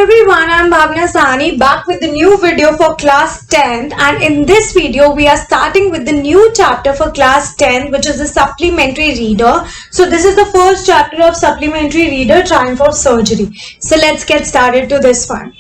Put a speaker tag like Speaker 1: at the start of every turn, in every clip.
Speaker 1: everyone, I'm Bhavna Sahni back with the new video for class 10th, and in this video we are starting with the new chapter for class 10, which is the supplementary reader. So this is the first chapter of supplementary reader, Triumph of Surgery. So let's get started to this one.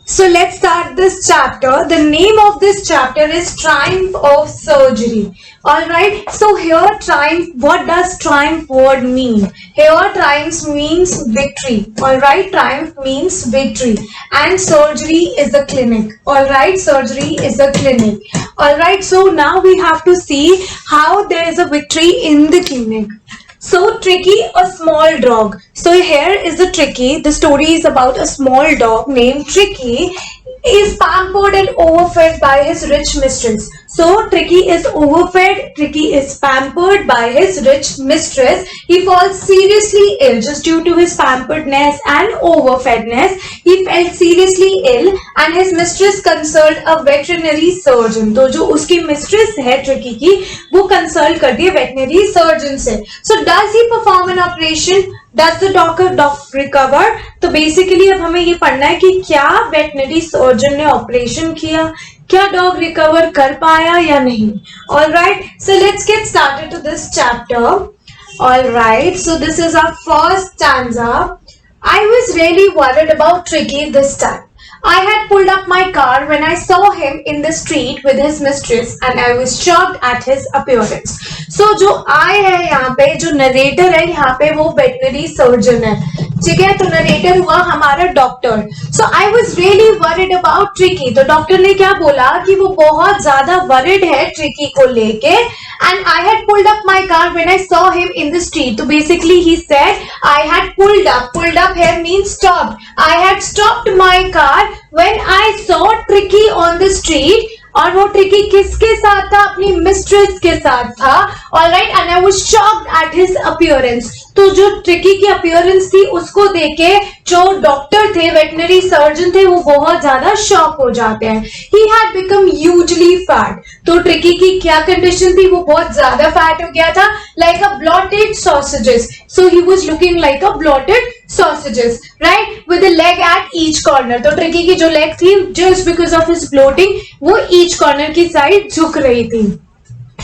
Speaker 1: So let's start this chapter. The name of this chapter is Triumph of Surgery. Alright, so here triumph, what does triumph word mean? Here triumph means victory. Alright, triumph means victory. And surgery is a clinic. Alright, surgery is a clinic. Alright, so now we have to see how there is a victory in the clinic. So Tricky, a small dog. So here is the Tricky. The story is about a small dog named Tricky. Is pampered and overfed by his rich mistress. So Tricky is overfed, Tricky is pampered by his rich mistress. He falls seriously ill just due to his pamperedness and overfedness. He fell seriously ill and his mistress consulted a veterinary surgeon. तो जो उसकी mistress है Tricky की, वो consult करती है veterinary surgeon से. So does he perform an operation? Does the dog recover? तो बेसिकली अब हमें ये पढ़ना है कि क्या वेटनरी सर्जन ने ऑपरेशन किया, क्या डॉग रिकवर कर पाया या नहीं. Alright, so let's get started to this chapter. Alright, so this is our first stanza. I was really worried about Tricky this time. I had pulled up my car when I saw him in the street with his mistress and I was shocked at his appearance. So जो I है यहाँ पे, जो narrator है यहाँ पे, वो veterinary surgeon है. ठीक है, तो narrator हुआ हमारा doctor. So I was really worried about Tricky. तो डॉक्टर ने क्या बोला कि वो बहुत ज्यादा worried है Tricky को लेके. And I had pulled up my car when I saw him in the street. So basically he said I had pulled up. Pulled up here means stopped. I had stopped my car when I saw Tricky on the street. और वो tricky किसके साथ था? अपनी mistress के साथ था. Alright, and I was shocked at his appearance. तो जो ट्रिकी की अपीयरेंस थी उसको देखे जो डॉक्टर थे, वेटनरी सर्जन थे, वो बहुत ज्यादा शॉक हो जाते हैं. He had become hugely fat. तो ट्रिकी की क्या कंडीशन थी? वो बहुत ज्यादा फैट हो गया था. Like a blotted sausages. So he was looking like a blotted sausages, right, with a leg at each corner. तो ट्रिकी की जो लेग थी, just because of his bloating, वो each corner की साइड झुक रही थी.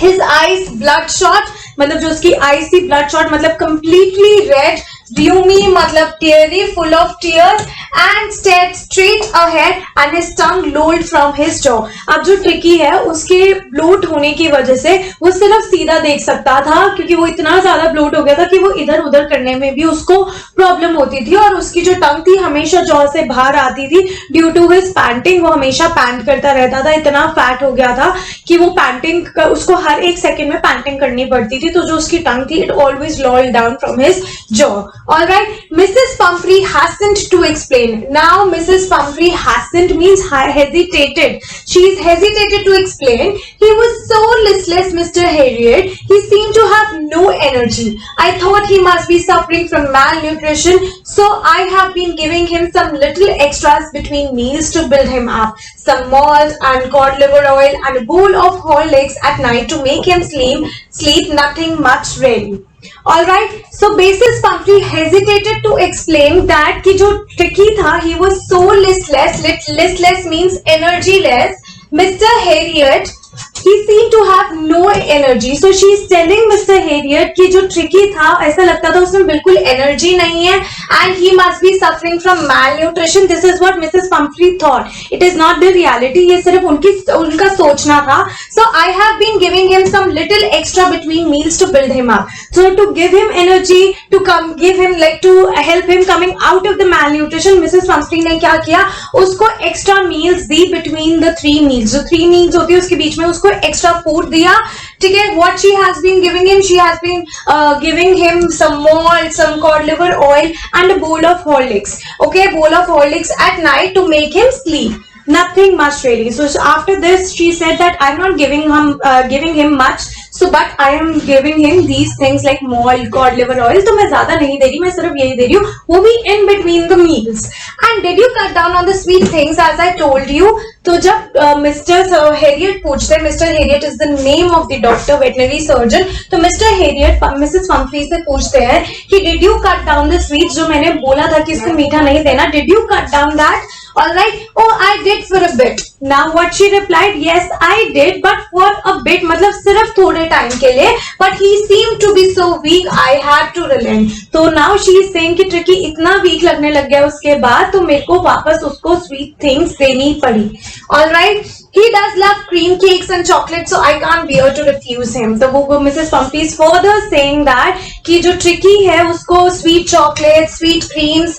Speaker 1: His eyes bloodshot, मतलब जो उसकी eyes थी bloodshot मतलब completely red, rheumy मतलब teary, full of tears, and stared straight ahead, and his tongue lolled from his jaw. अब जो ट्रिकी है उसके ब्लोट होने की वजह से वो सिर्फ सीधा देख सकता था, क्योंकि वो इतना ज्यादा ब्लोट हो गया था कि वो इधर उधर करने में भी उसको प्रॉब्लम होती थी. और उसकी जो टंग थी हमेशा जॉ से बाहर आती थी ड्यू टू हिज पैंटिंग. वो हमेशा पैंट करता रहता था, इतना फैट हो गया था कि वो पैंटिंग उसको हर एक सेकेंड में पैंटिंग करनी पड़ती थी. तो जो उसकी टंग थी, it always लॉल्ड down from his jaw. Alright, Mrs. Pumphrey hastened to explain. Now Mrs. Pumphrey hastened means hesitated. She's hesitated to explain. He was so listless, Mr. Harriet. He seemed to have no energy. I thought he must be suffering from malnutrition, so I have been giving him some little extras between meals to build him up. Some malt and cod liver oil and a bowl of Horlicks at night to make him sleep nothing much really. Alright, so Mrs. Pumphrey hesitated to explain that कि जो Tricky था, he was so listless. Listless means energyless. Mr. Harriet, he seemed to have no energy. So she is telling Mr. Harriet कि जो Tricky था, ऐसा लगता था उसमें बिल्कुल energy नहीं है, and he must be suffering from malnutrition. This is what Mrs. Pumphrey thought. It is not the reality. ये सिर्फ उनका सोचना था. So I have been giving him some little extra between meals to build him up. So to give him energy, to help him coming out of the malnutrition, Mrs. Pumphrey ने क्या किया? उसको extra meals the between the 3 meals. जो 3 meals होती है उसके बीच में उसको extra food दिया. ठीक है, what she has been giving him? She has been giving him some malt, some cod liver oil, and a bowl of Horlicks. Okay, bowl of Horlicks at night to make him sleep. Nothing much really. So after this, she said that I'm not giving him much. So but I am giving him these things like malt, cod liver oil. तो मैं ज्यादा नहीं दे रही, मैं सिर्फ यही दे रही हूँ, वो भी in between the meals. And did you cut down on the sweet things as I told you? तो जब मिस्टर हेरियट पूछते हैं, mister Harriet is the name of the doctor veterinary surgeon, तो मिस्टर हेरियट मिसेस पंफ्री से पूछते हैं कि did you cut down the sweets, जो मैंने बोला था कि इसको मीठा नहीं देना, did you cut down that? All right. Oh, I did for a bit. Now what she replied, yes, I did, but for a bit, मतलब सिर्फ थोड़े टाइम के लिए. But he seemed to be so weak, I had to relent. तो now she is saying कि tricky इतना week लगने लग गया उसके बाद, तो मेरे को वापस उसको स्वीट थिंग्स देनी पड़ी. All right. He does love cream cakes and chocolate, so I can't bear to refuse him. तो वो Mrs. Pumphrey is further saying that कि जो ट्रिकी है उसको sweet chocolate, sweet creams,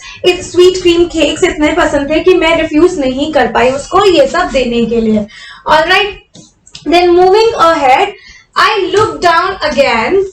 Speaker 1: sweet cream cakes इतने पसंद थे कि मैं रिफ्यूज नहीं कर पाई उसको ये सब देने के लिए. All right. Then moving ahead, I look down again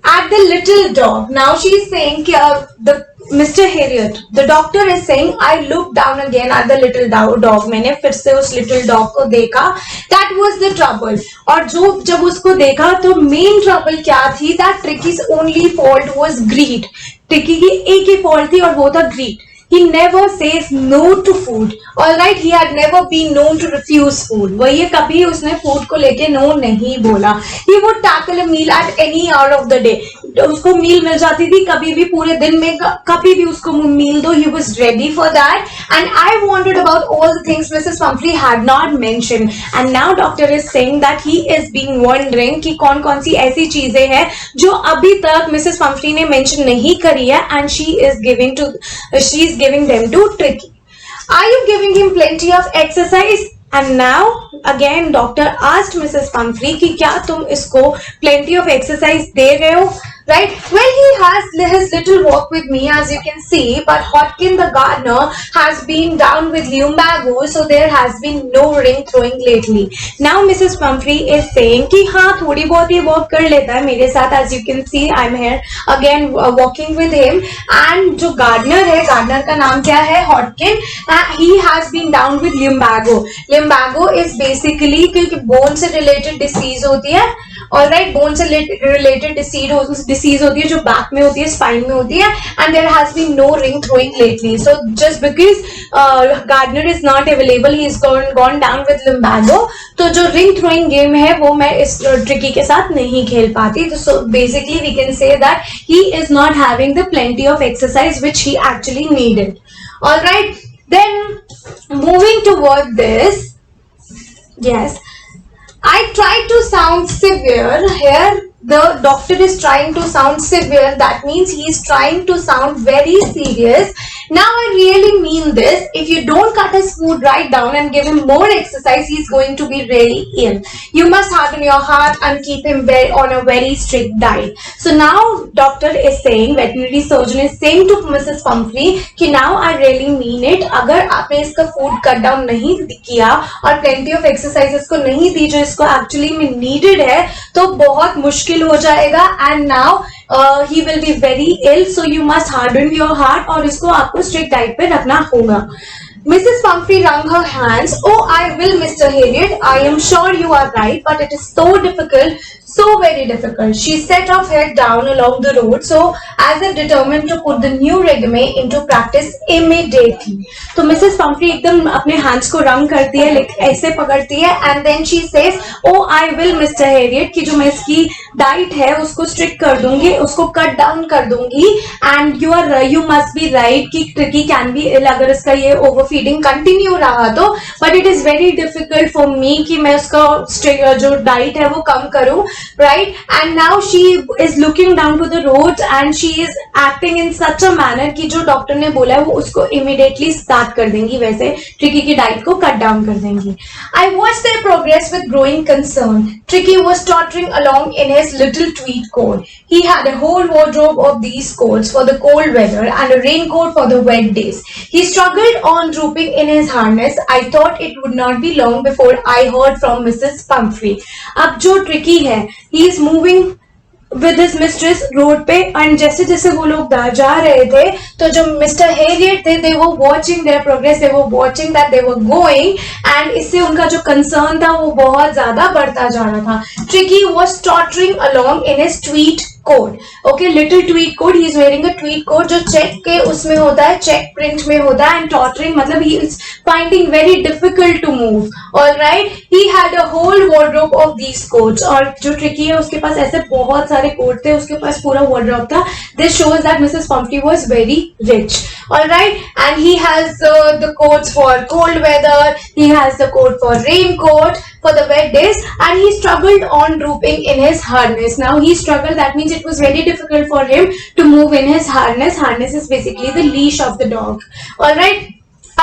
Speaker 1: at the little dog. Now she is saying the Mr. Harriet, the doctor is saying, I looked down again at the little dog. मैंने फिर से उस little dog को देखा. That was the trouble. और जब उसको देखा तो main trouble क्या थी? That Tricky's only fault was greed. Tricky की एक ही fault थी और वो था greed. He never says no to food. All right, he had never been known to refuse food. वही है, कभी उसने food को लेके no नहीं बोला. He would tackle a meal at any hour of the day. उसको मील मिल जाती थी कभी भी पूरे दिन में, कभी भी उसको मील दो, he was ready for that. And I wondered about all the things Mrs. Pumphrey had not mentioned. And now doctor is saying that he is being wondering कि कौन कौन सी ऐसी चीजें हैं जो अभी तक Mrs. Pumphrey ने mention नहीं करी है, and she is giving them to Tricky. Are you giving him plenty of exercise? And now again doctor asked Mrs. Pumphrey कि क्या तुम इसको plenty of exercise दे रहे हो? Right? Well, he has his little walk with me, as you can see, but Hodkin the gardener has been down with lumbago, so there has been no ring throwing lately. Now Mrs. Pumphrey is saying कि हाँ थोड़ी बहुत ये walk कर लेता है मेरे साथ, as you can see I'm here again walking with him. And जो gardener है, gardener का नाम क्या है? Hodkin. He has been down with lumbago. Lumbago is basically क्योंकि bone से related disease होती है. All right, bone से related disease होती है जो back में होती है, spine में होती है, and there has been no ring throwing lately. So just because Gardner is not available, he is gone down with lumbago. तो जो ring throwing game है वो मैं इस Tricky के साथ नहीं खेल पाती. So basically we can say that he is not having the plenty of exercise which he actually needed. All right, then moving toward this, yes. I tried to sound severe. Here the doctor is trying to sound severe. That means he is trying to sound very serious. Now I really mean this. If you don't cut his food right down and give him more exercise, he is going to be really ill. You must harden your heart and keep him on a very strict diet. So now doctor is saying, veterinary surgeon is saying to Mrs. Pumphrey कि now I really mean it. अगर आपने इसका food cut down नहीं किया और plenty of exercises को नहीं दी जो इसको actually में needed है, तो बहुत मुश्किल हो जाएगा. And now he will be very ill, so you must harden your heart और इसको आपको strict diet पे रखना होगा. Mrs. Pumphrey wrung her hands. Oh, I will, Mr. Harriet. I am sure you are right, but it is so difficult, so very difficult. She set off head down along the road, so as if determined to put the new regime into practice immediately. तो Mrs. Pumphrey एकदम अपने hands को wrung करती है, like ऐसे पकड़ती है, and then she says, Oh, I will, Mr. Harriet, कि जो मैं इसकी diet है उसको strict कर दूंगी, उसको cut down कर दूंगी, and you must be right कि Tricky can be ill अगर इसका ये overfeeding continue रहा तो, but it is very difficult for me कि मैं उसका जो diet है वो कम करूं, right? And now she is looking down to the roads and she is acting in such a manner कि जो डॉक्टर ने बोला है वो उसको immediately start कर देंगी, वैसे Tricky की diet को cut down कर देंगी. I watched their progress with growing concern. Tricky was tottering along in his little tweed coat. He had a whole wardrobe of these coats for the cold weather and a raincoat for the wet days. He struggled on drooping in his harness. I thought it would not be long before I heard from Mrs. Pumphrey. अब जो Tricky है, he is moving with his mistress road पे, and जैसे जैसे वो लोग जा रहे थे तो जो मिस्टर हेरियट थे, they were watching their progress, they were watching that they were going, and इससे उनका जो कंसर्न था वो बहुत ज्यादा बढ़ता जा रहा था. Tricky was tottering along in his tweed code. Okay, little tweet code, he is wearing a tweet code जो चेक के उसमें होता है, चेक प्रिंट में होता है, एंड टॉटरिंग मतलब he is finding very difficult to move. Alright, he had a whole wardrobe of these coats. और जो ट्रिकी है उसके पास ऐसे बहुत सारे कोड थे, उसके पास पूरा वार्डरोब था. This shows that Mrs Pumphrey was very rich. Alright, and he has the coats for cold weather, he has the coat for rain coat for the wet days, and he struggled on drooping in his harness. Now he struggled, that means it was very difficult for him to move in his harness. Harness is basically the leash of the dog. All right,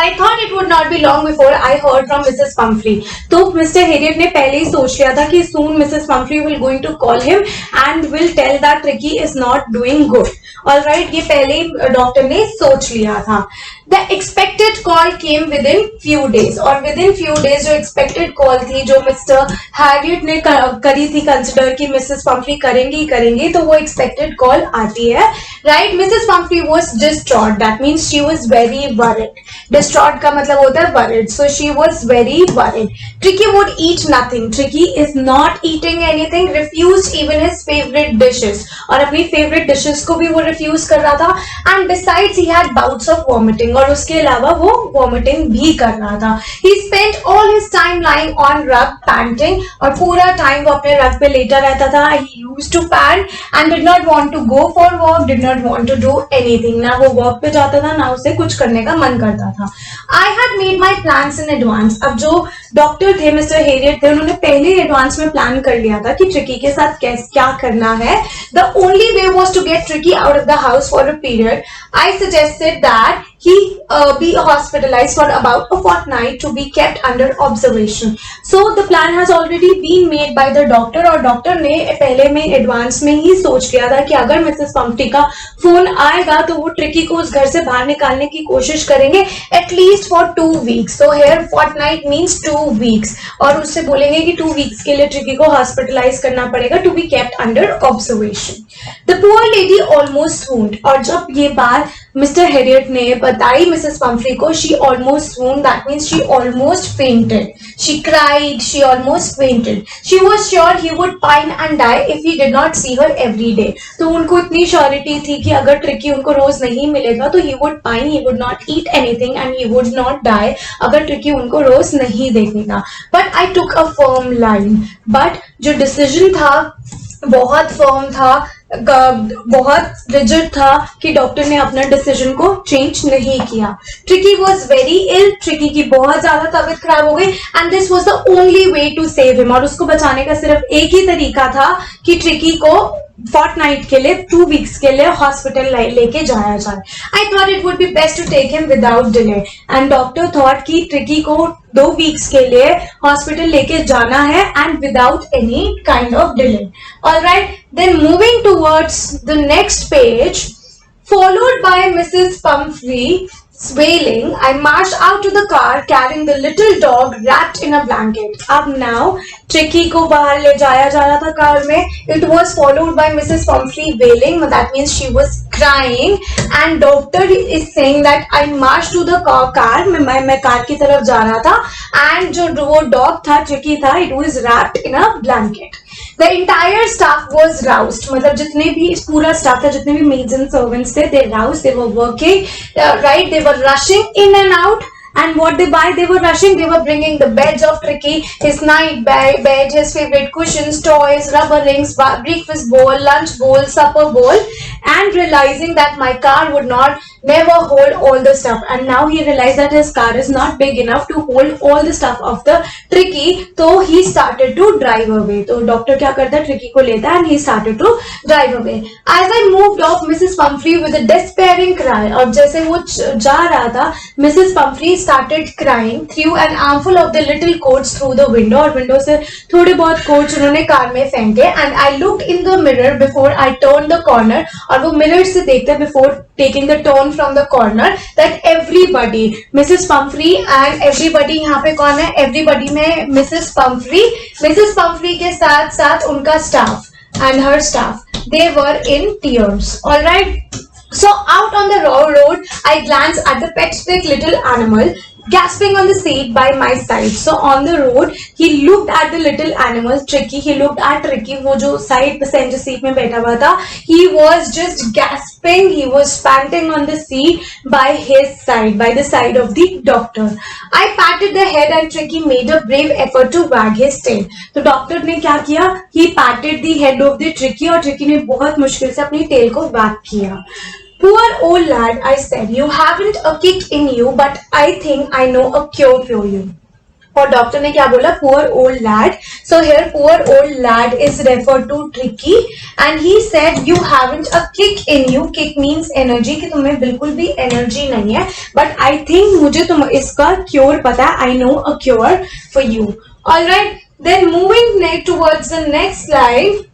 Speaker 1: I thought it would not be long before I heard from Mrs. Pumphrey. तो Mr. Harriet ने पहले ही सोच लिया था कि soon Mrs. Pumphrey will going to call him and will tell that Tricky is not doing good. Alright, ये पहले ही doctor ने सोच लिया था. The expected call came within few days, और within few days जो expected call थी, जो Mr. Harriet ने करी थी consider कि Mrs. Pumphrey करेंगी, तो वो expected call आती है. Right, Mrs. Pumphrey was distraught. That means she was very worried. Distraught का मतलब होता है worried. So she was very worried. Tricky would eat nothing. Tricky is not eating anything. Refused even his favorite dishes. और अपनी favorite dishes को भी वो refuse कर रहा था. And besides he had bouts of vomiting. और उसके अलावा वो vomiting भी कर रहा था. He spent all his time lying on rug panting. और पूरा time वो अपने rug पे लेटा रहता था. He used to pant and did not want to go for walk. Did not want to do anything. ना वो walk पे जाता था, ना उसे कुछ करने का मन करता था. I had made my plans in advance. अब जो डॉक्टर थे, मिस्टर हेरियट थे, उन्होंने पहले एडवांस में प्लान कर लिया था कि ट्रिकी के साथ क्या करना है. The only way was to get Tricky out of the house for a period. I suggested that he be hospitalized for about a fortnight to be kept under observation. So the plan has already been made by the doctor, और doctor ने पहले में advance में ही सोच लिया था कि अगर मिसेस पंफ्री का फोन आएगा तो वो ट्रिकी को उस घर से बाहर निकालने की कोशिश करेंगे at least for 2 weeks. So here fortnight means 2 weeks, और उससे बोलेंगे कि 2 weeks के लिए ट्रिकी को हॉस्पिटलाइज करना पड़ेगा to be kept under observation. The poor lady almost swooned. और जब ये बात मिस्टर हेरियट ने बताई मिसेस पंफ्री को, she almost swooned. That means she almost fainted. She cried. She almost fainted. She was sure he would pine and die if he did not see her every day. तो उनको इतनी surety थी कि अगर tricky उनको रोज नहीं मिलेगा तो he would pine, he would not eat anything and he would not die अगर ट्रिकी उनको रोज नहीं देखेगा. But I took a firm line. But जो डिसीजन था बहुत फर्म था, बहुत रिजिड था कि डॉक्टर ने अपना डिसीजन को चेंज नहीं किया. Tricky was very ill. Tricky की बहुत ज्यादा तबीयत खराब हो गई and this was the only way to save him. और उसको बचाने का सिर्फ एक ही तरीका था कि ट्रिकी को fortnight के लिए 2 weeks के लिए हॉस्पिटल लेके जाया जाए. I thought it would be best to take him without delay. And doctor thought कि ट्रिकी को 2 weeks के लिए हॉस्पिटल लेके जाना है and without any kind of delay. Alright, then moving towards the next page, followed by Mrs. Pumphrey wailing, I marched out to the car carrying the little dog wrapped in a blanket. अब now tricky को बाहर ले जाया जा रहा था car में. It was followed by Mrs. Pumphrey wailing. That means she was crying. And doctor is saying that I marched to the car. मैं कार की तरफ जा रहा था. And जो वो dog था, ट्रिकी था, it was wrapped in a blanket. The entire staff was roused. मतलब जितने भी पूरा staff था, जितने भी maids and servants थे, they roused, they were working, right? They were rushing in and out. And what they buy? They were rushing. They were bringing the beds of Tricky, his night bed, his favorite cushions, toys, rubber rings, breakfast bowl, lunch bowl, supper bowl, and realizing that my car would never hold all the stuff. And now he realized that his car is not big enough to hold all the stuff of the Tricky. So he started to drive away. तो doctor क्या करता है? Tricky को लेता है and he started to drive away. As I moved off, Mrs. Pumphrey with a despairing cry. और जैसे वो जा रहा था, Mrs. Pumphrey started crying, threw an armful of the little coats through the window. और विंडो से थोड़े बहुत कोट्स उन्होंने कार में फेंके. And I looked in the mirror before I turned the corner. और वो मिरर से देखते before taking the turn from the corner that everybody, Mrs. Pumphrey and everybody, यहाँ पे कौन है? Everybody में Mrs. Pumphrey के साथ साथ उनका staff and her staff. they were in tears. All right. So out on the road, I glanced at the pet-like little animal gasping on the seat by my side. So on the road, he looked at the little animal, Tricky. He looked at Tricky, वो जो side passenger seat में बैठा हुआ था. He was just gasping. He was panting on the seat by his side, by the side of the doctor. I patted the head and Tricky made a brave effort to wag his tail. तो doctor ने क्या किया? He patted the head of the Tricky और Tricky ने बहुत मुश्किल से अपनी tail को wag किया. Poor old lad, I said, you haven't a kick in you, but I think I know a cure for you. और डॉक्टर ने क्या बोला? Poor old lad. So here poor old lad is referred to Tricky and he said you haven't a kick in you. Kick means energy, कि तुम्हें बिल्कुल भी energy नहीं है. But I think मुझे तुम इसका cure पता है. I know a cure for you. Alright. Then moving towards the next slide.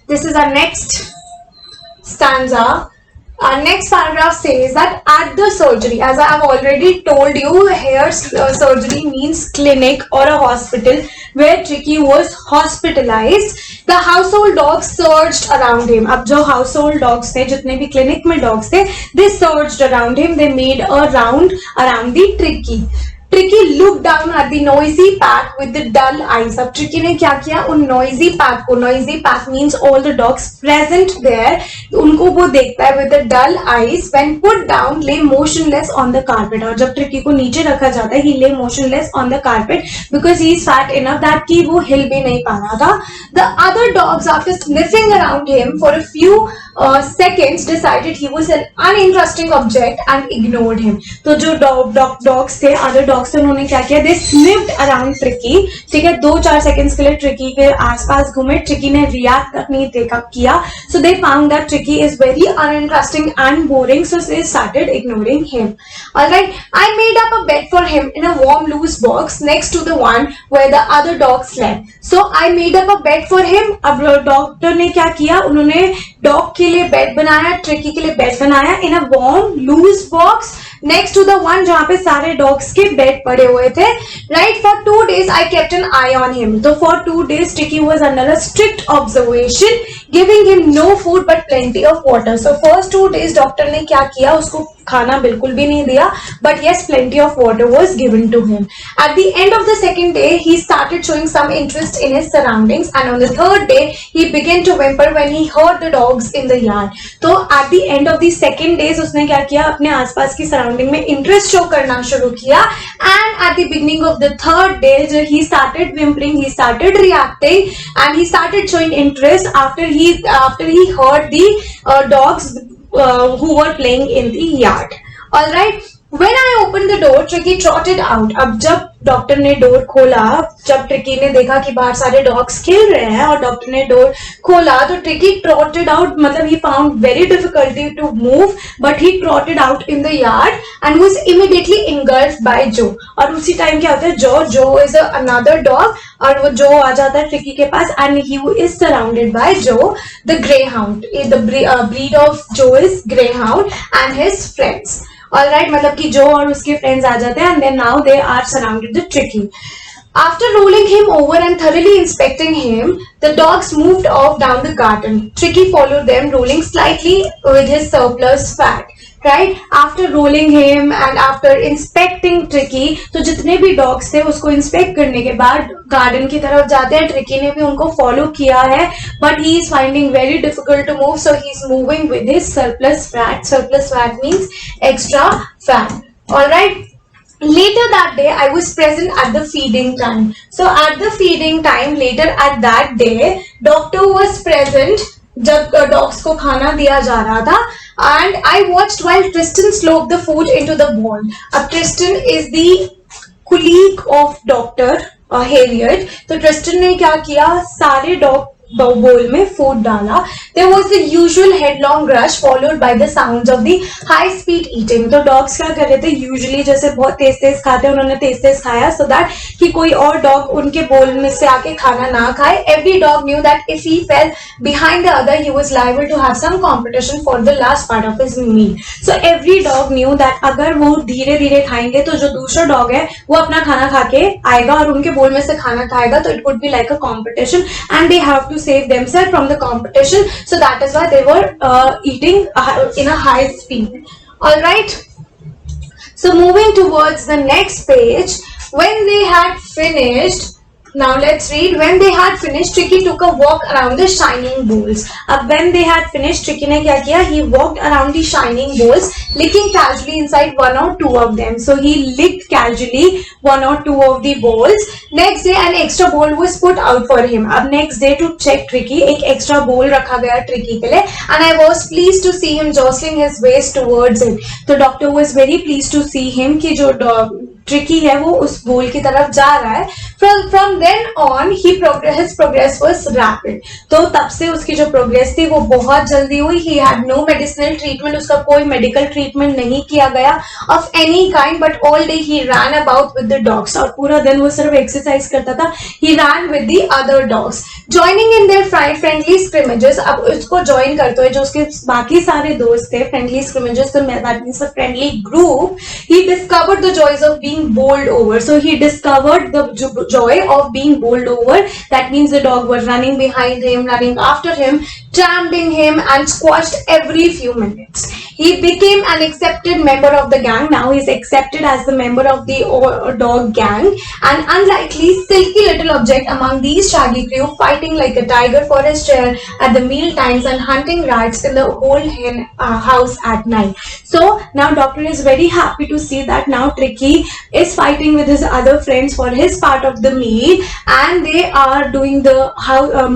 Speaker 1: This is our next stanza. Our next paragraph says that at the surgery, as I have already told you, here surgery means clinic or a hospital where Tricky was hospitalized. The household dogs surged around him. अब जो household dogs थे, जितने भी clinic में dogs थे, they surged around him. They made a round around the Tricky. Tricky looked down at the noisy pack with the dull eyes. अब Tricky ने क्या किया? उन noisy pack को, noisy pack means all the dogs present there, उनको वो देखता है with the dull eyes. When put down, lay motionless on the carpet. और जब Tricky को नीचे रखा जाता है, he lay motionless on the carpet because he is fat enough that कि वो हिल भी नहीं पा रहा था. The other dogs, after sniffing around him for a few seconds, decided he was an uninteresting object and ignored him. तो जो dogs थे, other dogs थे, उन्होंने क्या किया? They sniffed around Tricky. ठीक है, 2-4 seconds के लिए Tricky के आसपास घूमे. Tricky ने react तक नहीं देखा किया. So they found that Tricky is very uninteresting and boring. So they started ignoring him. Alright, I made up a bed for him in a warm loose box next to the one where the other dogs slept. So I made up a bed for him. अब doctor ने क्या किया? उन्होंने dog के लिए bed बनाया, tricky के लिए बेड बनाया in a warm loose box next to the one जहां पे सारे डॉग्स के बेड पड़े हुए थे. Right, for 2 days I kept an eye on him. तो for 2 days Tricky was under a strict observation, giving him no food but plenty of water. So first 2 days doctor ने क्या किया? उसको खाना बिल्कुल भी नहीं दिया, but yes, plenty of water was given to him. At the end of the second day, he started showing some interest in his surroundings, and on the third day, he began to whimper when he heard the dogs in the yard. तो at the end of the second days, उसने क्या किया? अपने आसपास की surrounding में interest show करना शुरू किया, and at the beginning of the third day, he started whimpering, he started reacting, and he started showing interest after he heard the dogs who were playing in the yard. All right. When I opened the door, Tricky trotted out. अब जब doctor ने door खोला, जब tricky ने देखा कि बाहर सारे डॉग्स खेल रहे हैं और डॉक्टर ने डोर खोला, तो ट्रिकी ट्रॉटेड आउट. मतलब he found very difficulty to move, but he trotted out in the yard and was immediately engulfed by Joe. और उसी टाइम क्या होता है? Joe is another dog और वो Joe आ जाता है ट्रिकी के पास and he is surrounded by Joe, the greyhound. The breed of Joe is greyhound and his friends. Alright, मतलब कि जो और उसके friends आ जाते हैं and then now they are surrounded the Tricky. After rolling him over and thoroughly inspecting him, the dogs moved off down the garden. Tricky followed them, rolling slightly with his surplus fat. Right? After rolling him and after inspecting Tricky, तो जितने भी dogs थे उसको inspect करने के बाद garden की तरफ जाते हैं. Tricky ने भी उनको follow किया है, but he is finding very difficult to move, so he is moving with his surplus fat. Surplus fat means extra fat. All right. Later that day, I was present at the feeding time. So at the feeding time, later at that day, doctor was present जब dogs को खाना दिया जा रहा था. And I watched while Tristan slopped the food into the bowl. अब Tristan is the colleague of Dr. Harriet. तो Tristan ने क्या किया? सारे dog bowl में food डाला. There was the usual headlong rush followed by the sounds of the high speed eating. तो dogs क्या कर रहे थे? Usually जैसे बहुत तेज तेज खाते हैं, उन्होंने तेज तेज खाया so that कि कोई और dog उनके bowl में से आके खाना ना खाए. Every dog knew that if he fell behind the other, he was liable to have some competition for the last part of his meal. So every dog knew that अगर वो धीरे धीरे खाएंगे तो जो दूसरा dog है वो अपना खाना खा के आएगा और उनके bowl में से खाना खाएगा, तो it would be like a competition and they have to save themselves from the competition. So that is why they were eating in a high speed. All right. So moving towards the next page, when they had finished, now let's read. When they had finished, Tricky took a walk around the shining bowls. अब when they had finished, Tricky ने क्या किया? He walked around the shining bowls, licking casually inside one or two of them. So he licked casually one or two of the bowls. Next day, an extra bowl was put out for him. अब next day to check Tricky, एक extra bowl रखा गया Tricky के लिए, and I was pleased to see him jostling his waist towards it. तो doctor was very pleased to see him कि जो tricky है वो उस बोल की तरफ जा रहा है. From then on his progress was rapid. तो तब से उसकी जो प्रोग्रेस थी वो बहुत जल्दी हुई. He had no medicinal treatment, उसका कोई मेडिकल ट्रीटमेंट नहीं किया गया of any kind, but all day he ran about with the dogs. और पूरा दिन वो सिर्फ एक्सरसाइज करता था. He ran with the other dogs, joining in their friendly scrimmages. अब उसको ज्वाइन करते हुए जो उसके बाकी सारे दोस्त थे, फ्रेंडली स्क्रिमेजेस, तो that means a friendly group. He discovered the joys of being bowled over. So he discovered the joy of being bowled over. That means the dog was running behind him, running after him, trampling him and squashed every few minutes. He became an accepted member of the gang. Now he is accepted as the member of the dog gang. An unlikely, silky little object among these shaggy crew, fighting like a tiger for his share at the meal times and hunting rats in the whole hen house at night. So now doctor is very happy to see that now Tricky is fighting with his other friends for his part of the meal, and they are doing the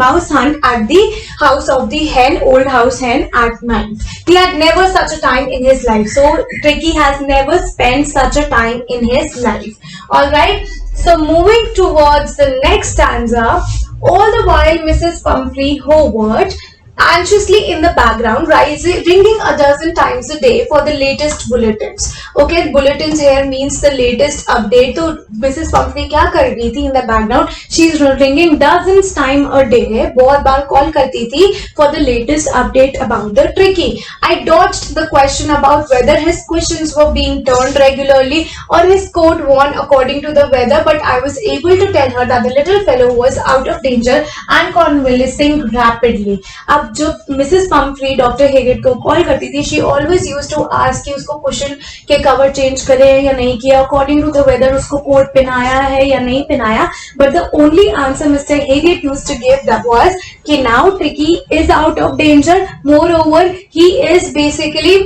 Speaker 1: mouse hunt at the house of the hen, old house hen, at night. He had never such a time in his life. So Tricky has never spent such a time in his life. All right. So moving towards the next stanza, all the while Mrs. Pumphrey hovered anxiously in the background, ringing a dozen times a day for the latest bulletins. Okay, bulletins here means the latest update. So Mrs. Pumphrey क्या कर रही थी in the background? She is ringing dozens time a day. बहुत बार call करती थी for the latest update about the Tricky. I dodged the question about whether his cushions were being turned regularly or his coat worn according to the weather, but I was able to tell her that the little fellow was out of danger and convalescing rapidly. अब जो Mrs Pomfrey doctor हेगेट को call करती थी, she always used to ask कि उसको cushion के cover change करे या नहीं किया, अकॉर्डिंग टू द वेदर उसको कोट पहनाया है या नहीं पहनाया. But the only answer mister Hegget used to give that was कि now Tricky is out of danger, moreover he is basically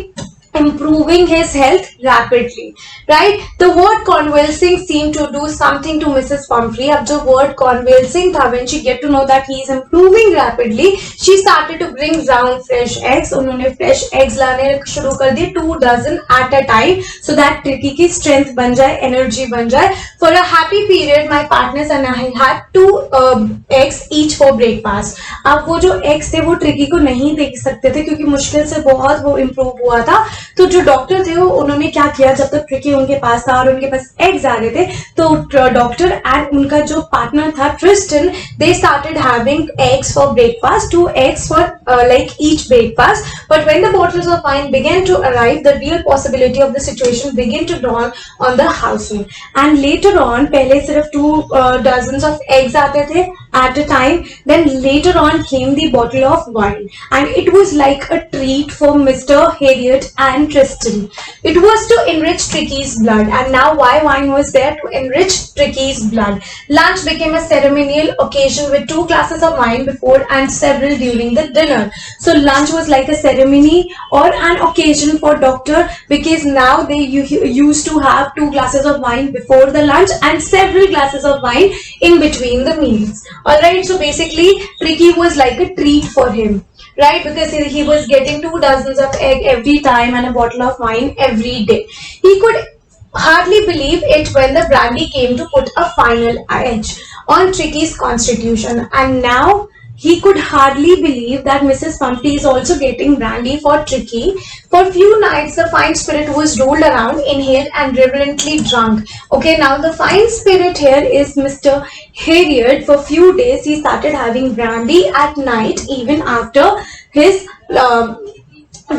Speaker 1: improving his health rapidly, right? The word convalescing seemed to do something to Mrs. Pumphrey. अब जो word convalescing था, when she get to know that he is improving rapidly, she started to bring round fresh eggs. उन्होंने fresh eggs लाने शुरू कर दिए, 2 dozen at a time, so that Tricky की strength बन जाए, energy बन जाए. For a happy period, my partners and I had 2 eggs each for breakfast. अब वो जो eggs थे वो Tricky को नहीं दे सकते थे क्योंकि मुश्किल से बहुत वो improve हुआ था. तो जो डॉक्टर थे वो उन्होंने क्या किया, जब तक ट्रिकी उनके पास था और उनके पास एग्स आ रहे थे, तो डॉक्टर एंड उनका जो पार्टनर था Tristan, they started having eggs for breakfast, 2 eggs for like each breakfast. But when the bottles of wine began to arrive, the real possibility of the situation began to dawn on the household. And later on, पहले सिर्फ 2 dozens of eggs आते थे at a time, then later on came the bottle of wine, and it was like a treat for Mr. Harriet and Tristan. It was to enrich Tricky's blood, and now why wine was there? To enrich Tricky's blood. Lunch became a ceremonial occasion with 2 glasses of wine before and several during the dinner. So lunch was like a ceremony or an occasion for doctor, because now they used to have 2 glasses of wine before the lunch and several glasses of wine in between the meals. Alright, so basically Tricky was like a treat for him, right? Because he was getting 2 dozens of egg every time and a bottle of wine every day. He could hardly believe it when the brandy came to put a final edge on Tricky's constitution, and now he could hardly believe that Mrs. Pumphrey is also getting brandy for Tricky. For few nights, the fine spirit was rolled around, inhaled, and reverently drunk. Okay, now the fine spirit here is Mr. Harriet. For few days, he started having brandy at night, even after his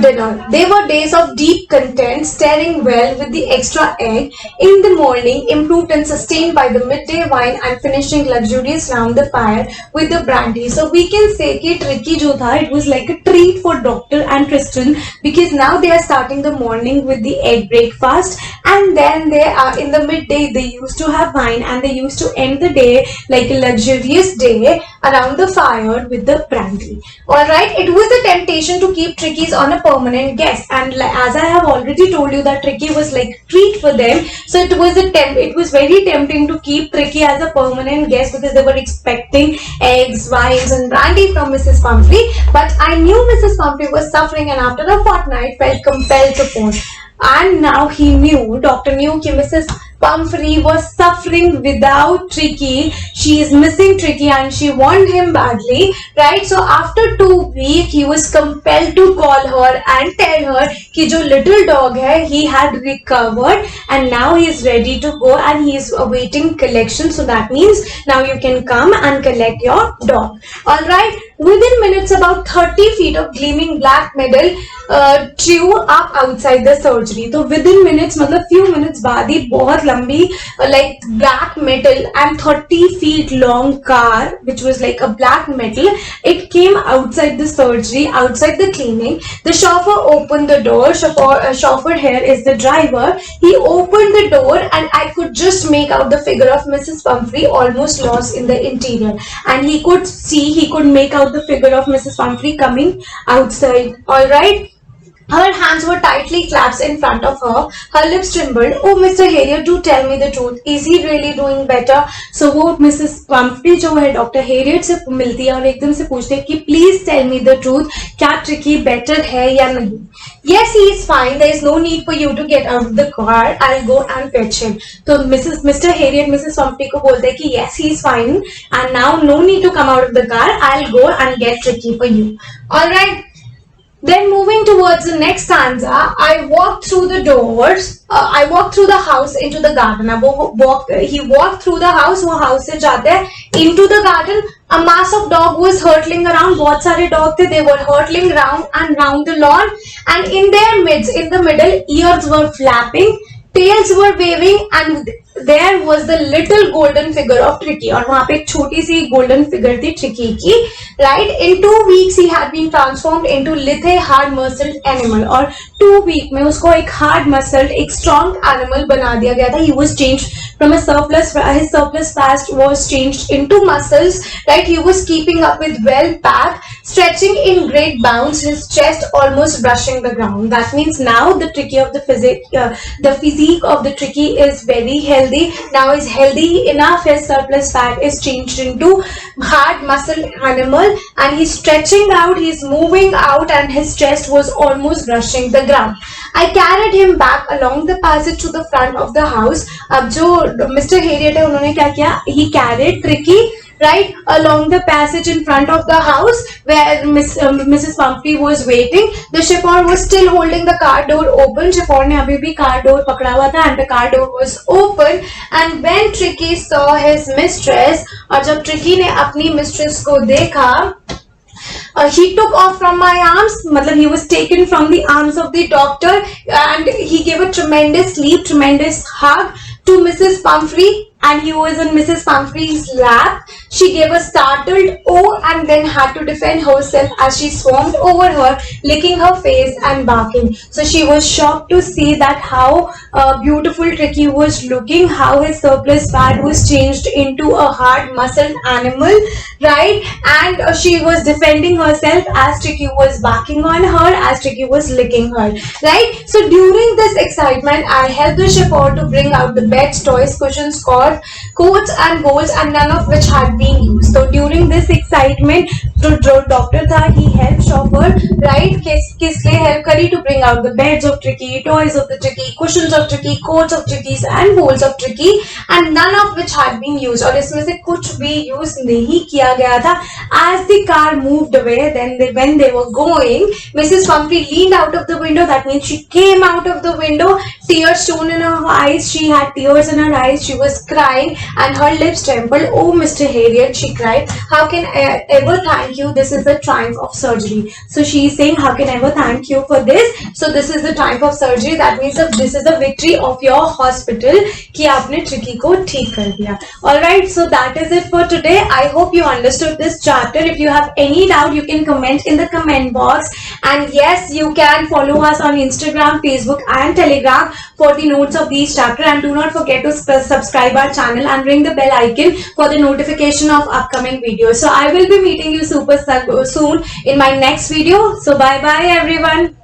Speaker 1: dinner. They were days of deep content, staring well with the extra egg in the morning, improved and sustained by the midday wine, and finishing luxurious round the fire with the brandy. So we can say कि Tricky जो था, it was like a treat for Doctor and Tristan, because now they are starting the morning with the egg breakfast, and then they are in the midday they used to have wine, and they used to end the day like a luxurious day around the fire with the brandy. Alright, it was a temptation to keep Trickies on a permanent guest, and as I have already told you that Tricky was like a treat for them, so it was very tempting to keep Tricky as a permanent guest because they were expecting eggs, wines and brandy from Mrs. Pumphrey. But I knew Mrs. Pumphrey was suffering, and after a fortnight felt compelled to phone. And now he knew, doctor knew that Mrs. Pumphrey was suffering without Tricky. She is missing Tricky and she wanted him badly, right? So after 2 weeks, he was compelled to call her and tell her कि जो little dog है, he had recovered and now he is ready to go and he is awaiting collection. So that means now you can come and collect your dog. Alright. Within minutes, about 30 feet of gleaming black metal drew up outside the surgery. So within minutes, मतलब few minutes बाद ही बहुत लंबी like black metal and 30 feet long car, which was like a black metal, it came outside the surgery, outside the clinic. The chauffeur opened the door. Chauffeur here is the driver. He opened the door and I could just make out the figure of Mrs. Pumphrey almost lost in the interior, and he could make out the figure of Mrs. Pumphrey coming outside. Alright. Her hands were tightly clasped in front of her. Her lips trembled. Oh, Mr. Harriet, do tell me the truth. Is he really doing better? So वो Mrs. Pumphrey जो है Dr. Harriet से मिलती है और एकदम से पूछती है कि please tell me the truth. क्या Tricky better है या नहीं? Yes, he is fine. There is no need for you to get out of the car. I'll go and fetch him. तो Mr. Harriet Mrs. Pumphrey को बोलते हैं कि yes, he is fine and now no need to come out of the car. I'll go and get Tricky for you. All right. Then moving towards the next stanza, I walked through the doors. I walked through the house into the garden. He walked through the house. वो house से जाते हैं into the garden. A mass of dog was hurtling around. बहुत सारे dog थे. They were hurtling round and round the lawn. And in their midst, in the middle, ears were flapping, tails were waving, and there was the little golden figure of Tricky. और वहाँ पे एक छोटी सी golden figure थी Tricky की. Right? In 2 weeks, he had been transformed into lithe, hard-muscled animal. और 2 weeks में उसको एक hard-muscled, एक strong animal बना दिया गया था. He was changed from his surplus fat was changed into muscles. Right? He was keeping up with well pack, stretching in great bounds, his chest almost brushing the ground. That means now the Tricky of the physique of the Tricky is very healthy. Now is healthy enough. His surplus fat is changed into hard muscle animal, and he's stretching out, he's moving out, and his chest was almost brushing the ground. I carried him back along the passage to the front of the house. अब जो Mr. Harriet है उन्होंने क्या किया? He carried Tricky right along the passage in front of the house where Mrs. Pumphrey was waiting. The chauffeur was still holding the car door open. Chauffeur ने अभी भी car door पकड़ा हुआ था and the car door was open. And when Tricky saw his mistress, और जब Tricky ने अपनी mistress को देखा, he took off from my arms, मतलब he was taken from the arms of the doctor, and he gave a tremendous leap, tremendous hug to Mrs. Pumphrey, and he was in Mrs. Pumphrey's lap. She gave a startled oh and then had to defend herself as she swarmed over her, licking her face and barking. So she was shocked to see that how beautiful Tricky was looking, how his surplus fat was changed into a hard muscled animal, right? And she was defending herself as Tricky was barking on her, as Tricky was licking her, right? So during this excitement, I helped the chauffeur to bring out the beds, toys, cushions, coats and bowls, and none of which had been used. So during this excitement, जो doctor था, he helped chauffeur, right? किस लिए help करी? To bring out the beds of Tricky, toys of the Tricky, cushions of Tricky, coats of Tricky, and bowls of Tricky, and none of which had been used. और इसमें से कुछ भी use नहीं किया गया था. As the car moved away, when they were going, Mrs. Pumphrey leaned out of the window. That means she came out of the window, tears shone in her eyes. She had tears in her eyes. She was crying and her lips trembled. Oh, Mr. Harriet, period, she cried. How can I ever thank you? This is the triumph of surgery. So she is saying, how can I ever thank you for this? So this is the triumph of surgery. That means this is the victory of your hospital कि आपने Tricky को ठीक कर दिया. Alright, so that is it for today. I hope you understood this chapter. If you have any doubt, you can comment in the comment box. And yes, you can follow us on Instagram, Facebook and Telegram for the notes of these chapters. And do not forget to subscribe our channel and ring the bell icon for the notification of upcoming videos. So I will be meeting you super soon in my next video. So bye bye everyone.